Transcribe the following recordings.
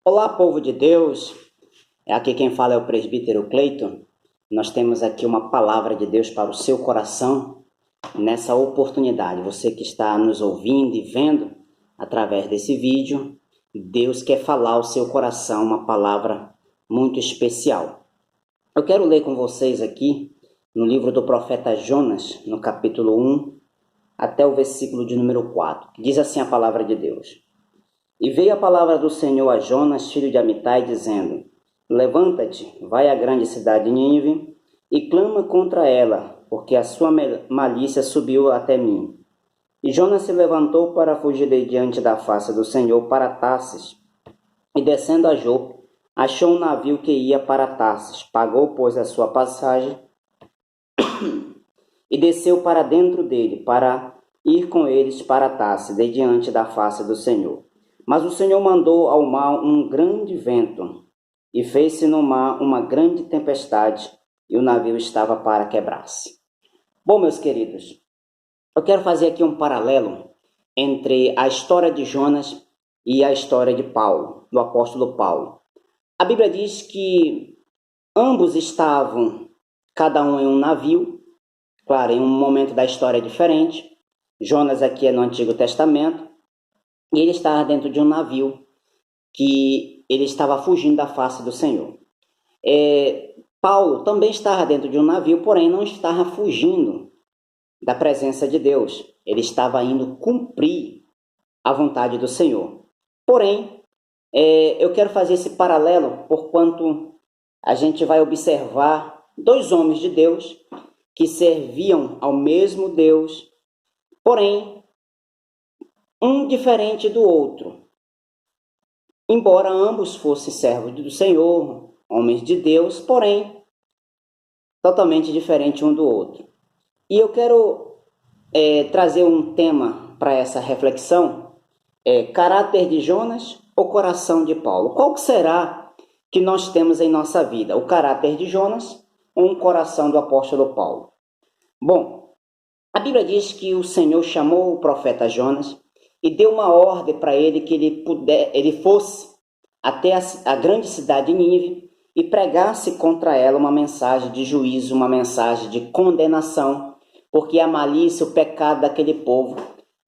Olá, povo de Deus. Aqui quem fala é o presbítero Cleiton. Nós temos aqui uma palavra de Deus para o seu coração nessa oportunidade. Você que está nos ouvindo e vendo através desse vídeo, Deus quer falar ao seu coração uma palavra muito especial. Eu quero ler com vocês aqui no livro do profeta Jonas, no capítulo 1, até o versículo de número 4, que diz assim a palavra de Deus. E veio a palavra do Senhor a Jonas, filho de Amitai, dizendo: Levanta-te, vai à grande cidade de Nínive, e clama contra ela, porque a sua malícia subiu até mim. E Jonas se levantou para fugir de diante da face do Senhor para Tarsis, e descendo a Jope, achou um navio que ia para Tarsis, pagou, pois, a sua passagem, e desceu para dentro dele, para ir com eles para Tarsis, de diante da face do Senhor. Mas o Senhor mandou ao mar um grande vento, e fez-se no mar uma grande tempestade, e o navio estava para quebrar-se. Bom, meus queridos, eu quero fazer aqui um paralelo entre a história de Jonas e a história de Paulo, do apóstolo Paulo. A Bíblia diz que ambos estavam, cada um em um navio, claro, em um momento da história diferente. Jonas aqui é no Antigo Testamento, e ele estava dentro de um navio que ele estava fugindo da face do Senhor. Paulo também estava dentro de um navio, porém não estava fugindo da presença de Deus. Ele estava indo cumprir a vontade do Senhor. Porém, eu quero fazer esse paralelo, porquanto a gente vai observar dois homens de Deus que serviam ao mesmo Deus, porém, um diferente do outro. Embora ambos fossem servos do Senhor, homens de Deus, porém, totalmente diferente um do outro. E eu quero trazer um tema para essa reflexão, caráter de Jonas ou coração de Paulo? Qual será que nós temos em nossa vida? O caráter de Jonas ou um coração do apóstolo Paulo? Bom, a Bíblia diz que o Senhor chamou o profeta Jonas e deu uma ordem para ele que ele fosse até a grande cidade de Nínive e pregasse contra ela uma mensagem de juízo, uma mensagem de condenação, porque a malícia, o pecado daquele povo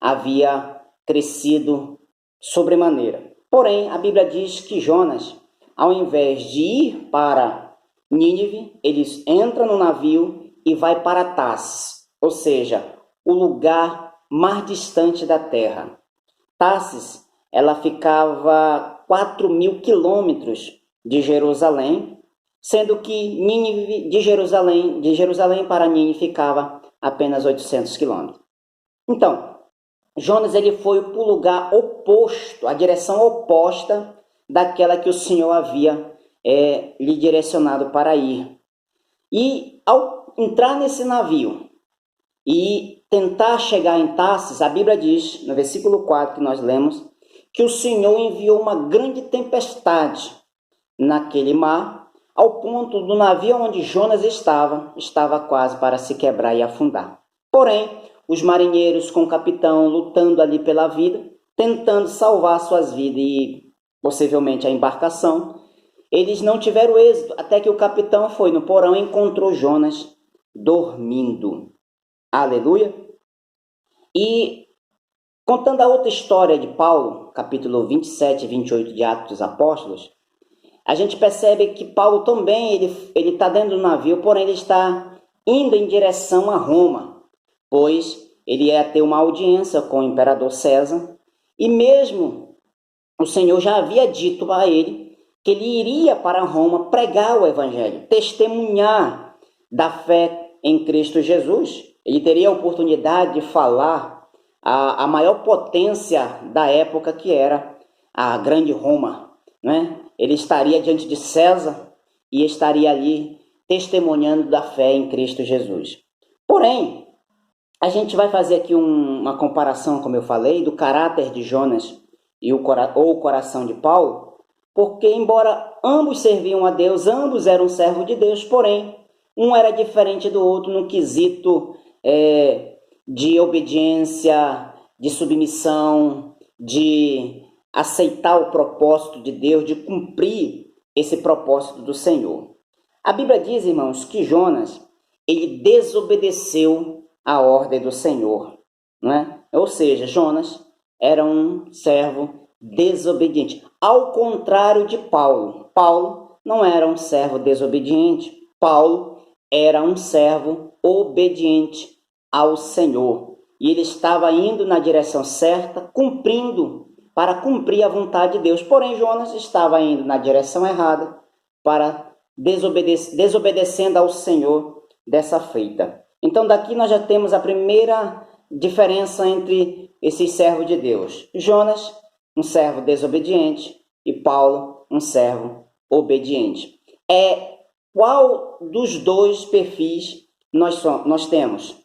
havia crescido sobremaneira. Porém, a Bíblia diz que Jonas, ao invés de ir para Nínive, ele entra no navio e vai para Tarsis, ou seja, o lugar mais distante da terra. Tarsis, ela ficava 4.000 quilômetros de Jerusalém, sendo que Nínive, de Jerusalém para Nínive ficava apenas 800 quilômetros. Então, Jonas ele foi para o lugar oposto, a direção oposta daquela que o Senhor havia lhe direcionado para ir. E ao entrar nesse navio e tentar chegar em Tarsis, a Bíblia diz, no versículo 4 que nós lemos, que o Senhor enviou uma grande tempestade naquele mar, ao ponto do navio onde Jonas estava quase para se quebrar e afundar. Porém, os marinheiros com o capitão lutando ali pela vida, tentando salvar suas vidas e possivelmente a embarcação, eles não tiveram êxito, até que o capitão foi no porão e encontrou Jonas dormindo. Aleluia! E contando a outra história de Paulo, capítulo 27 e 28 de Atos dos Apóstolos, a gente percebe que Paulo também ele está dentro do navio, porém ele está indo em direção a Roma, pois ele ia ter uma audiência com o imperador César, e mesmo o Senhor já havia dito a ele que ele iria para Roma pregar o evangelho, testemunhar da fé em Cristo Jesus. Ele teria a oportunidade de falar a maior potência da época, que era a grande Roma, né? Ele estaria diante de César e estaria ali testemunhando da fé em Cristo Jesus. Porém, a gente vai fazer aqui uma comparação, como eu falei, do caráter de Jonas ou o coração de Paulo, porque embora ambos serviam a Deus, ambos eram servos de Deus, porém, um era diferente do outro no quesito de obediência, de submissão, de aceitar o propósito de Deus, de cumprir esse propósito do Senhor. A Bíblia diz, irmãos, que Jonas, ele desobedeceu a ordem do Senhor, não é? Ou seja, Jonas era um servo desobediente, ao contrário de Paulo. Paulo não era um servo desobediente, Paulo era um servo obediente ao Senhor. E ele estava indo na direção certa, para cumprir a vontade de Deus. Porém, Jonas estava indo na direção errada, desobedecendo ao Senhor dessa feita. Então, daqui nós já temos a primeira diferença entre esses servos de Deus. Jonas, um servo desobediente, e Paulo, um servo obediente. Qual dos dois perfis nós temos?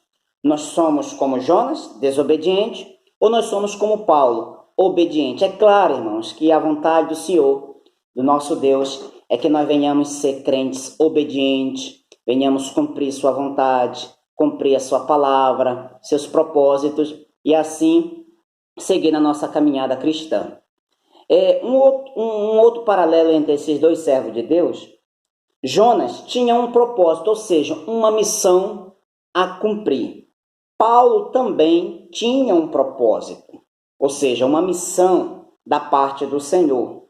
Nós somos como Jonas, desobediente, ou nós somos como Paulo, obediente? É claro, irmãos, que a vontade do Senhor, do nosso Deus, é que nós venhamos ser crentes obedientes, venhamos cumprir sua vontade, cumprir a sua palavra, seus propósitos, e assim seguir na nossa caminhada cristã. Um outro paralelo entre esses dois servos de Deus, Jonas tinha um propósito, ou seja, uma missão a cumprir. Paulo também tinha um propósito, ou seja, uma missão da parte do Senhor.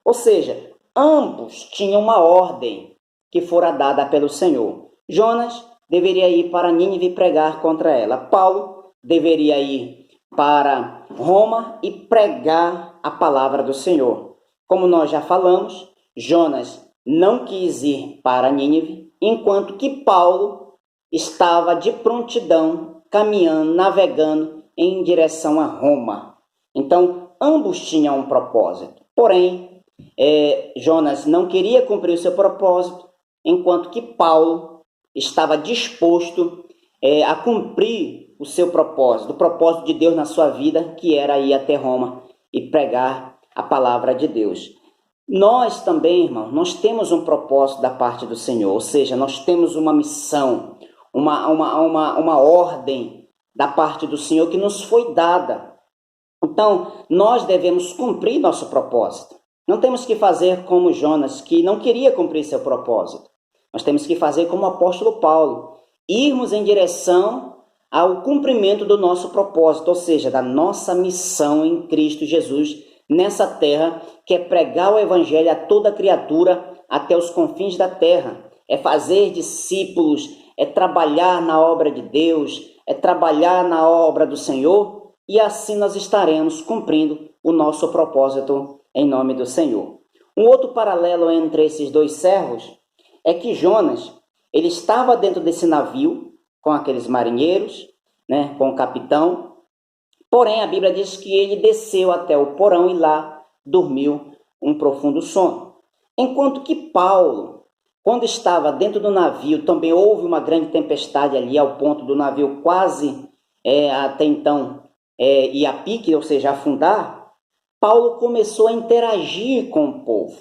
Ou seja, ambos tinham uma ordem que fora dada pelo Senhor. Jonas deveria ir para Nínive pregar contra ela. Paulo deveria ir para Roma e pregar a palavra do Senhor. Como nós já falamos, Jonas não quis ir para Nínive, enquanto que Paulo estava de prontidão, caminhando, navegando em direção a Roma. Então, ambos tinham um propósito. Porém, Jonas não queria cumprir o seu propósito, enquanto que Paulo estava disposto a cumprir o seu propósito, o propósito de Deus na sua vida, que era ir até Roma e pregar a palavra de Deus. Nós também, irmãos, nós temos um propósito da parte do Senhor, ou seja, nós temos uma missão, uma ordem da parte do Senhor que nos foi dada. Então, nós devemos cumprir nosso propósito. Não temos que fazer como Jonas, que não queria cumprir seu propósito. Nós temos que fazer como o apóstolo Paulo, irmos em direção ao cumprimento do nosso propósito, ou seja, da nossa missão em Cristo Jesus nessa terra, que é pregar o evangelho a toda criatura até os confins da terra, é fazer discípulos, é trabalhar na obra de Deus, é trabalhar na obra do Senhor, e assim nós estaremos cumprindo o nosso propósito em nome do Senhor. Um outro paralelo entre esses dois servos é que Jonas, ele estava dentro desse navio com aqueles marinheiros, com o capitão, porém a Bíblia diz que ele desceu até o porão e lá dormiu um profundo sono. Enquanto que Paulo, quando estava dentro do navio, também houve uma grande tempestade ali, ao ponto do navio quase até então ir a pique, ou seja, afundar. Paulo começou a interagir com o povo,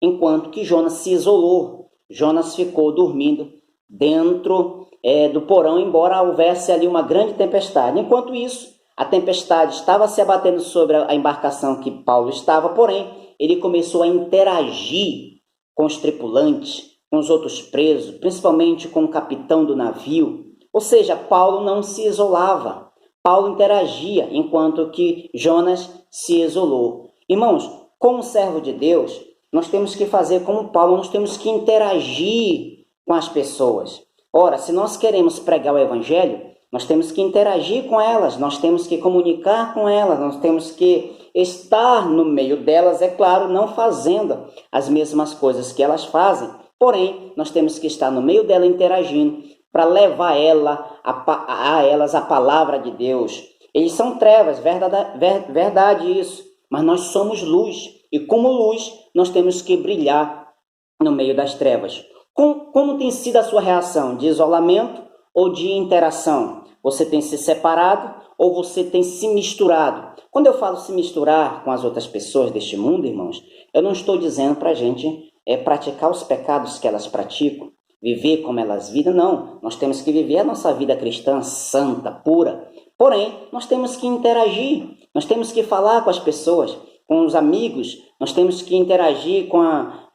enquanto que Jonas se isolou. Jonas ficou dormindo dentro do porão, embora houvesse ali uma grande tempestade. Enquanto isso, a tempestade estava se abatendo sobre a embarcação que Paulo estava, porém, ele começou a interagir com os tripulantes, com os outros presos, principalmente com o capitão do navio. Ou seja, Paulo não se isolava. Paulo interagia, enquanto que Jonas se isolou. Irmãos, como servo de Deus, nós temos que fazer como Paulo, nós temos que interagir com as pessoas. Ora, se nós queremos pregar o evangelho, nós temos que interagir com elas, nós temos que comunicar com elas, nós temos que estar no meio delas, é claro, não fazendo as mesmas coisas que elas fazem, porém, nós temos que estar no meio dela interagindo para levar a elas a palavra de Deus. Eles são trevas, verdade isso, mas nós somos luz, e como luz, nós temos que brilhar no meio das trevas. Como tem sido a sua reação? De isolamento ou de interação? Você tem se separado ou você tem se misturado? Quando eu falo se misturar com as outras pessoas deste mundo, irmãos, eu não estou dizendo para a gente praticar os pecados que elas praticam, viver como elas vivem, não. Nós temos que viver a nossa vida cristã santa, pura. Porém, nós temos que interagir, nós temos que falar com as pessoas. com os amigos, nós temos que interagir com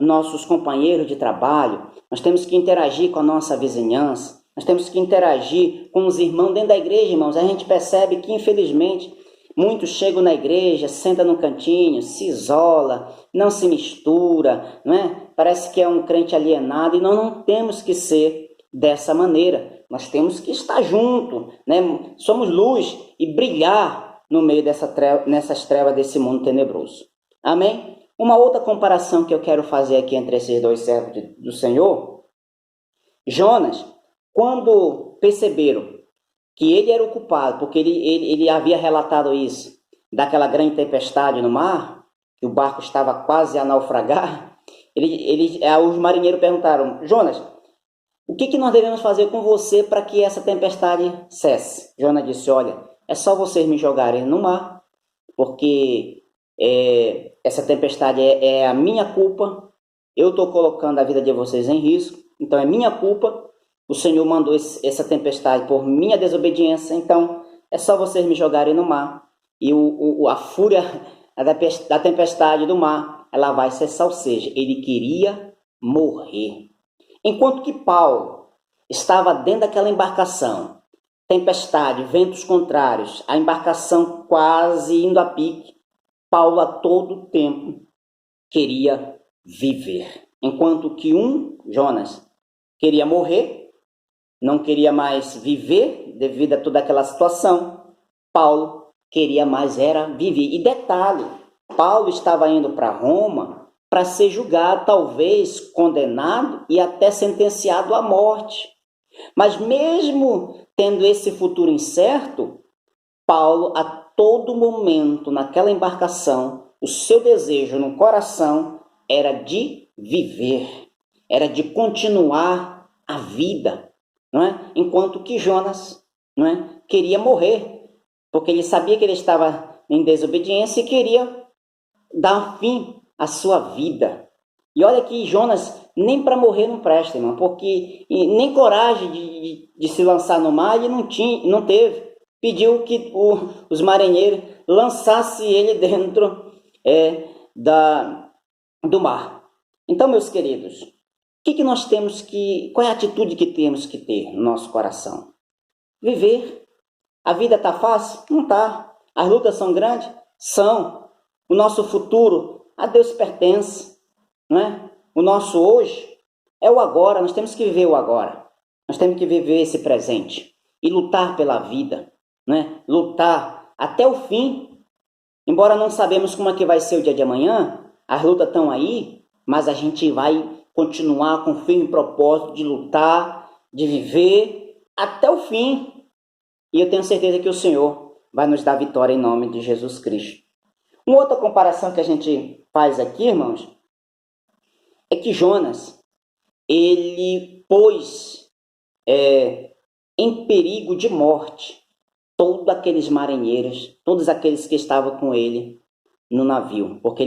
nossos companheiros de trabalho, nós temos que interagir com a nossa vizinhança, nós temos que interagir com os irmãos dentro da igreja, irmãos. A gente percebe que, infelizmente, muitos chegam na igreja, sentam no cantinho, se isola, não se mistura, não é? Parece que é um crente alienado, e nós não temos que ser dessa maneira. Nós temos que estar junto, né? Somos luz e brilhar no meio nessas trevas desse mundo tenebroso. Amém? Uma outra comparação que eu quero fazer aqui entre esses dois servos do Senhor. Jonas, quando perceberam que ele era o culpado, porque ele havia relatado isso, daquela grande tempestade no mar, que o barco estava quase a naufragar, os marinheiros perguntaram: Jonas, o que nós devemos fazer com você para que essa tempestade cesse? Jonas disse: olha, é só vocês me jogarem no mar, porque essa tempestade é a minha culpa, eu estou colocando a vida de vocês em risco, então é minha culpa, o Senhor mandou essa tempestade por minha desobediência, então é só vocês me jogarem no mar, e a fúria da tempestade do mar, ela vai cessar. Ou seja, ele queria morrer. Enquanto que Paulo estava dentro daquela embarcação, tempestade, ventos contrários, a embarcação quase indo a pique, Paulo a todo tempo queria viver. Enquanto que Jonas, queria morrer, não queria mais viver devido a toda aquela situação, Paulo queria mais era viver. E detalhe, Paulo estava indo para Roma para ser julgado, talvez condenado e até sentenciado à morte. Mas mesmo tendo esse futuro incerto, Paulo, a todo momento naquela embarcação, o seu desejo no coração era de viver, era de continuar a vida, não é? Enquanto que Jonas, não é, queria morrer, porque ele sabia que ele estava em desobediência e queria dar fim à sua vida. E olha que Jonas nem para morrer não presta, irmão, porque nem coragem de se lançar no mar ele não teve. Pediu que os marinheiros lançassem ele dentro do mar. Então, meus queridos, qual é a atitude que temos que ter no nosso coração? Viver. A vida está fácil? Não está. As lutas são grandes? São. O nosso futuro a Deus pertence, não é? O nosso hoje é o agora. Nós temos que viver o agora. Nós temos que viver esse presente e lutar pela vida, né? Lutar até o fim. Embora não sabemos como é que vai ser o dia de amanhã, as lutas estão aí, mas a gente vai continuar com firme propósito de lutar, de viver até o fim. E eu tenho certeza que o Senhor vai nos dar vitória em nome de Jesus Cristo. Uma outra comparação que a gente faz aqui, irmãos, é que Jonas, ele pôs em perigo de morte todos aqueles marinheiros, todos aqueles que estavam com ele no navio, porque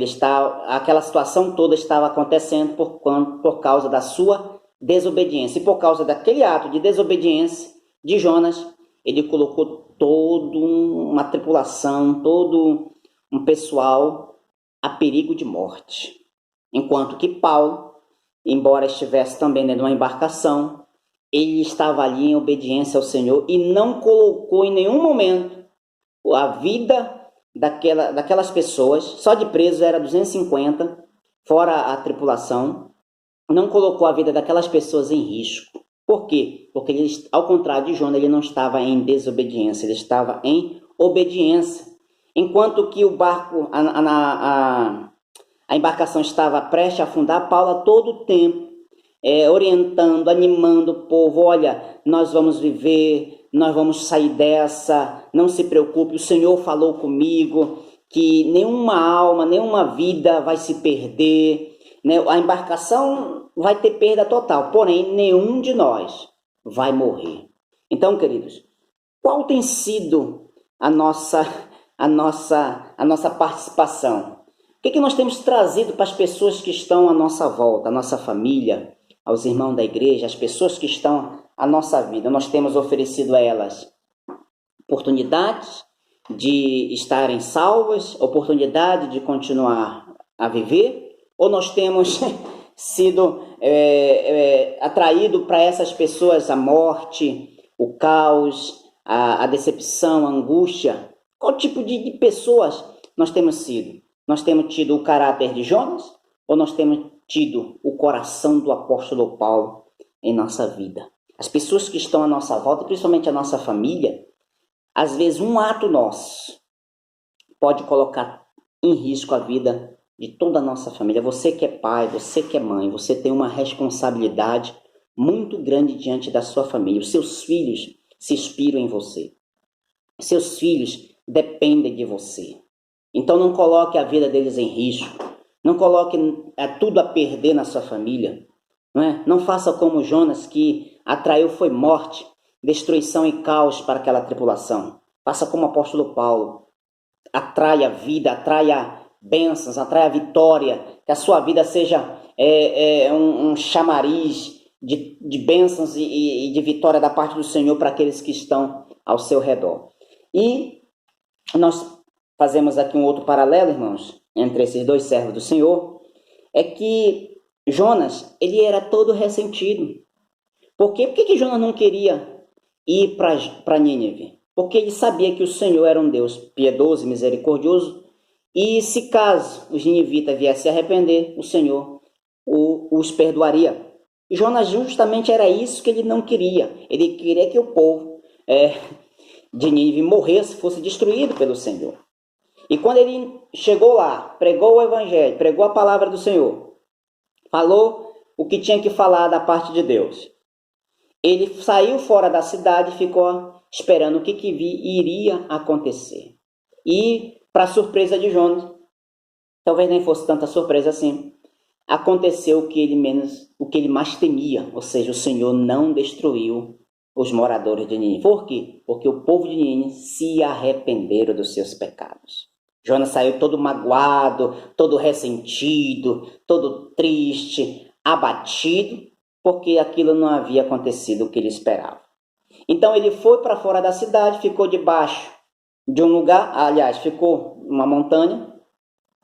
aquela situação toda estava acontecendo por causa da sua desobediência. E por causa daquele ato de desobediência de Jonas, ele colocou toda uma tripulação, todo um pessoal a perigo de morte. Enquanto que Paulo, embora estivesse também dentro de uma embarcação, ele estava ali em obediência ao Senhor e não colocou em nenhum momento a vida daquelas pessoas. Só de presos era 250, fora a tripulação. Não colocou a vida daquelas pessoas em risco. Por quê? Porque ele, ao contrário de Jonas, ele não estava em desobediência, ele estava em obediência. Enquanto que o barco, a embarcação estava prestes a afundar, Paulo a todo tempo orientando, animando o povo: olha, nós vamos viver, nós vamos sair dessa, não se preocupe, o Senhor falou comigo que nenhuma alma, nenhuma vida vai se perder, né? A embarcação vai ter perda total, porém nenhum de nós vai morrer. Então, queridos, qual tem sido a nossa participação? O que nós temos trazido para as pessoas que estão à nossa volta, à nossa família, aos irmãos da igreja, às pessoas que estão à nossa vida? Nós temos oferecido a elas oportunidades, de estarem salvas, oportunidade de continuar a viver, ou nós temos sido atraído para essas pessoas a morte, o caos, a decepção, a angústia? Qual tipo de pessoas nós temos sido? Nós temos tido o caráter de Jonas ou nós temos tido o coração do apóstolo Paulo em nossa vida? As pessoas que estão à nossa volta, principalmente a nossa família, às vezes um ato nosso pode colocar em risco a vida de toda a nossa família. Você que é pai, você que é mãe, você tem uma responsabilidade muito grande diante da sua família. Os seus filhos se inspiram em você. Seus filhos dependem de você. Então não coloque a vida deles em risco. Não coloque tudo a perder na sua família. Não faça como Jonas, que atraiu foi morte, destruição e caos para aquela tripulação. Faça como o apóstolo Paulo. Atraia vida, atraia bênçãos, atraia vitória. Que a sua vida seja um chamariz de bênçãos e de vitória da parte do Senhor para aqueles que estão ao seu redor. E nós fazemos aqui um outro paralelo, irmãos, entre esses dois servos do Senhor, é que Jonas, ele era todo ressentido. Por quê? Por que Jonas não queria ir para Nínive? Porque ele sabia que o Senhor era um Deus piedoso e misericordioso, e se caso os ninivitas viessem se arrepender, o Senhor os perdoaria. E Jonas justamente era isso que ele não queria. Ele queria que o povo de Nínive morresse, fosse destruído pelo Senhor. E quando ele chegou lá, pregou o evangelho, pregou a palavra do Senhor, falou o que tinha que falar da parte de Deus, ele saiu fora da cidade e ficou esperando o que iria acontecer. E, para surpresa de Jonas, talvez nem fosse tanta surpresa assim, aconteceu o que ele mais temia, ou seja, o Senhor não destruiu os moradores de Nínive. Por quê? Porque o povo de Nínive se arrependeram dos seus pecados. Jonas saiu todo magoado, todo ressentido, todo triste, abatido, porque aquilo não havia acontecido o que ele esperava. Então ele foi para fora da cidade, ficou debaixo de um lugar, ficou numa montanha,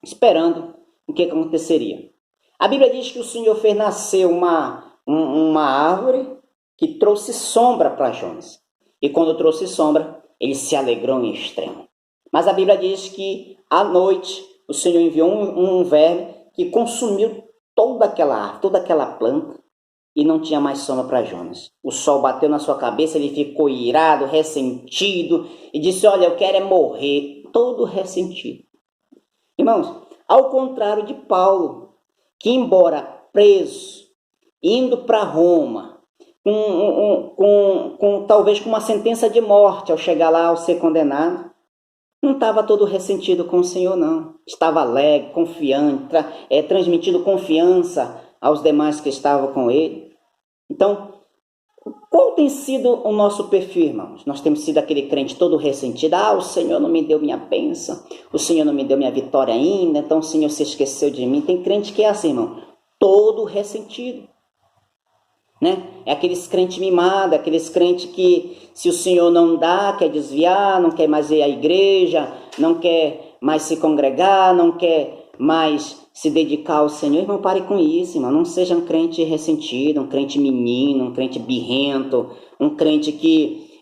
esperando o que aconteceria. A Bíblia diz que o Senhor fez nascer uma árvore que trouxe sombra para Jonas. E quando trouxe sombra, ele se alegrou em extremo. Mas a Bíblia diz que à noite o Senhor enviou um verme que consumiu toda aquela árvore, toda aquela planta, e não tinha mais sombra para Jonas. O sol bateu na sua cabeça, ele ficou irado, ressentido, e disse: olha, eu quero morrer, todo ressentido. Irmãos, ao contrário de Paulo, que embora preso, indo para Roma, talvez com uma sentença de morte ao chegar lá, ao ser condenado, não estava todo ressentido com o Senhor, não. Estava alegre, confiante, transmitindo confiança aos demais que estavam com ele. Então, qual tem sido o nosso perfil, irmãos? Nós temos sido aquele crente todo ressentido. O Senhor não me deu minha bênção, o Senhor não me deu minha vitória ainda, então o Senhor se esqueceu de mim. Tem crente que é assim, irmão, todo ressentido. É aqueles crentes mimados, aqueles crentes que se o Senhor não dá, quer desviar, não quer mais ir à igreja, não quer mais se congregar, não quer mais se dedicar ao Senhor. Irmão, pare com isso, irmão. Não seja um crente ressentido, um crente menino, um crente birrento, um crente que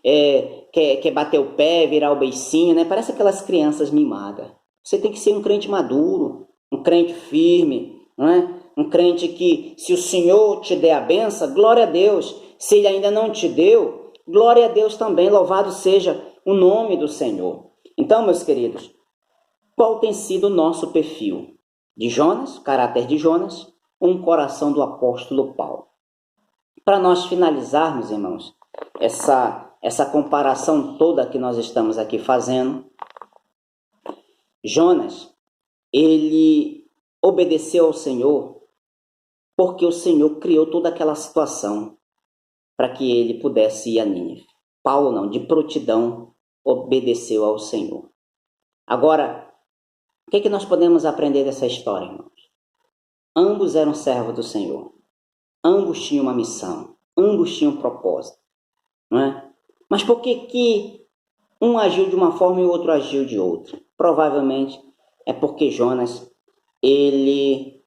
quer bater o pé, virar o beicinho, Parece aquelas crianças mimadas. Você tem que ser um crente maduro, um crente firme, Um crente que, se o Senhor te der a benção, glória a Deus. Se Ele ainda não te deu, glória a Deus também. Louvado seja o nome do Senhor. Então, meus queridos, qual tem sido o nosso perfil? De Jonas, o caráter de Jonas, ou um coração do apóstolo Paulo? Para nós finalizarmos, irmãos, essa comparação toda que nós estamos aqui fazendo, Jonas, ele obedeceu ao Senhor porque o Senhor criou toda aquela situação para que ele pudesse ir a Nínive. Paulo não, de prontidão, obedeceu ao Senhor. Agora, o que nós podemos aprender dessa história, irmãos? Ambos eram servos do Senhor. Ambos tinham uma missão. Ambos tinham um propósito. Mas por que Um agiu de uma forma e o outro agiu de outra. Provavelmente é porque Jonas, ele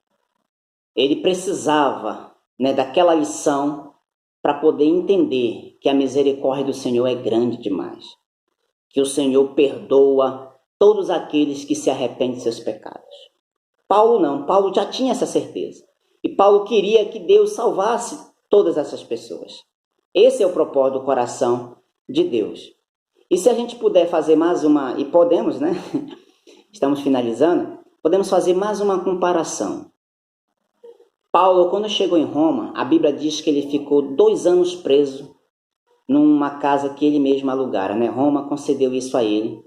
precisava, né, daquela lição para poder entender que a misericórdia do Senhor é grande demais. Que o Senhor perdoa todos aqueles que se arrependem de seus pecados. Paulo não, Paulo já tinha essa certeza. E Paulo queria que Deus salvasse todas essas pessoas. Esse é o propósito do coração de Deus. E se a gente puder fazer mais uma, e podemos, né? Estamos finalizando, podemos fazer mais uma comparação. Paulo, quando chegou em Roma, a Bíblia diz que ele ficou 2 anos preso numa casa que ele mesmo alugara, né? Roma concedeu isso a ele.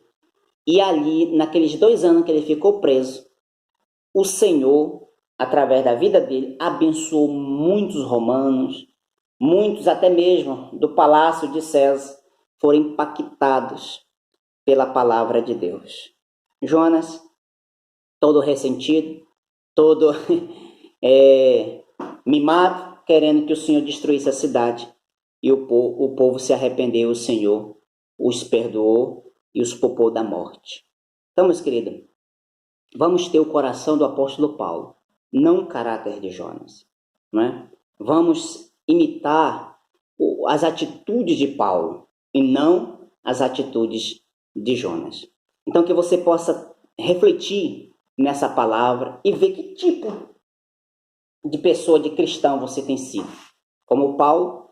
E ali, naqueles 2 anos que ele ficou preso, o Senhor, através da vida dele, abençoou muitos romanos, muitos até mesmo do palácio de César, foram impactados pela palavra de Deus. Jonas, todo ressentido, todo mimado, querendo que o Senhor destruísse a cidade. E o povo se arrependeu, o Senhor os perdoou e os poupou da morte. Então, meus queridos, vamos ter o coração do apóstolo Paulo, não o caráter de Jonas. Não é? Vamos imitar as atitudes de Paulo e não as atitudes de Jonas. Então, que você possa refletir nessa palavra e ver que tipo de pessoa, de cristão você tem sido. Como Paulo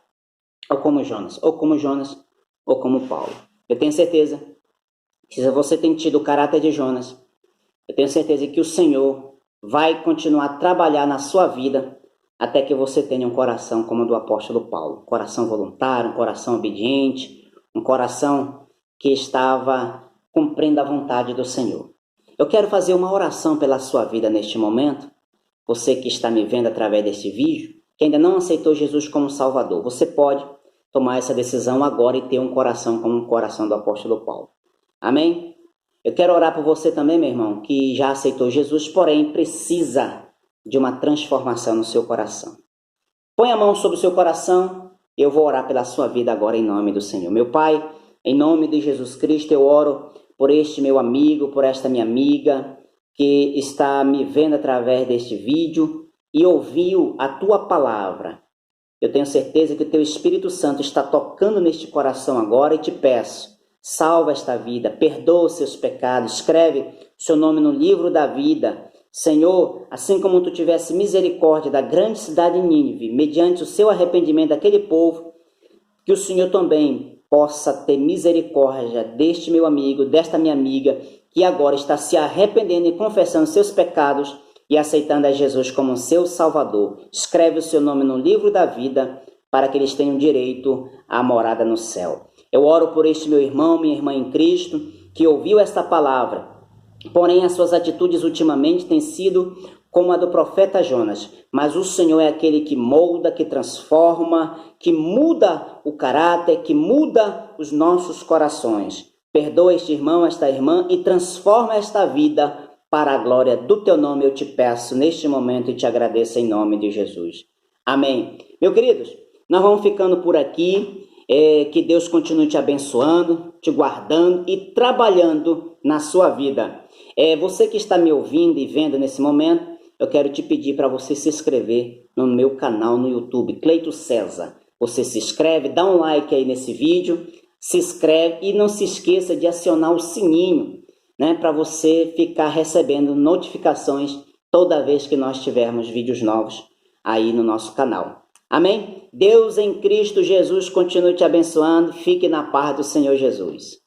ou como Jonas. Ou como Jonas ou como Paulo. Eu tenho certeza que se você tem tido o caráter de Jonas, eu tenho certeza que o Senhor vai continuar a trabalhar na sua vida até que você tenha um coração como o do apóstolo Paulo. Um coração voluntário, um coração obediente, um coração que estava cumprindo a vontade do Senhor. Eu quero fazer uma oração pela sua vida neste momento. Você que está me vendo através deste vídeo, que ainda não aceitou Jesus como Salvador, você pode tomar essa decisão agora e ter um coração como o coração do apóstolo Paulo. Amém? Eu quero orar por você também, meu irmão, que já aceitou Jesus, porém precisa de uma transformação no seu coração. Põe a mão sobre o seu coração, eu vou orar pela sua vida agora em nome do Senhor. Meu Pai, em nome de Jesus Cristo, eu oro por este meu amigo, por esta minha amiga, que está me vendo através deste vídeo e ouviu a tua palavra. Eu tenho certeza que o teu Espírito Santo está tocando neste coração agora e te peço, salva esta vida, perdoa os seus pecados, escreve seu nome no livro da vida. Senhor, assim como tu tivesse misericórdia da grande cidade de Nínive, mediante o seu arrependimento daquele povo, que o Senhor também possa ter misericórdia deste meu amigo, desta minha amiga, que agora está se arrependendo e confessando seus pecados e aceitando a Jesus como seu Salvador. Escreve o seu nome no livro da vida para que eles tenham direito à morada no céu. Eu oro por este meu irmão, minha irmã em Cristo, que ouviu esta palavra, porém as suas atitudes ultimamente têm sido como a do profeta Jonas, mas o Senhor é aquele que molda, que transforma, que muda o caráter, que muda os nossos corações. Perdoa este irmão, esta irmã e transforma esta vida para a glória do teu nome, eu te peço neste momento e te agradeço em nome de Jesus. Amém. Meus queridos, nós vamos ficando por aqui. Que Deus continue te abençoando, te guardando e trabalhando na sua vida. Você que está me ouvindo e vendo nesse momento, eu quero te pedir para você se inscrever no meu canal no YouTube, Cleito César. Você se inscreve, dá um like aí nesse vídeo, se inscreve e não se esqueça de acionar o sininho, né, para você ficar recebendo notificações toda vez que nós tivermos vídeos novos aí no nosso canal. Amém? Deus em Cristo Jesus continue te abençoando. Fique na paz do Senhor Jesus.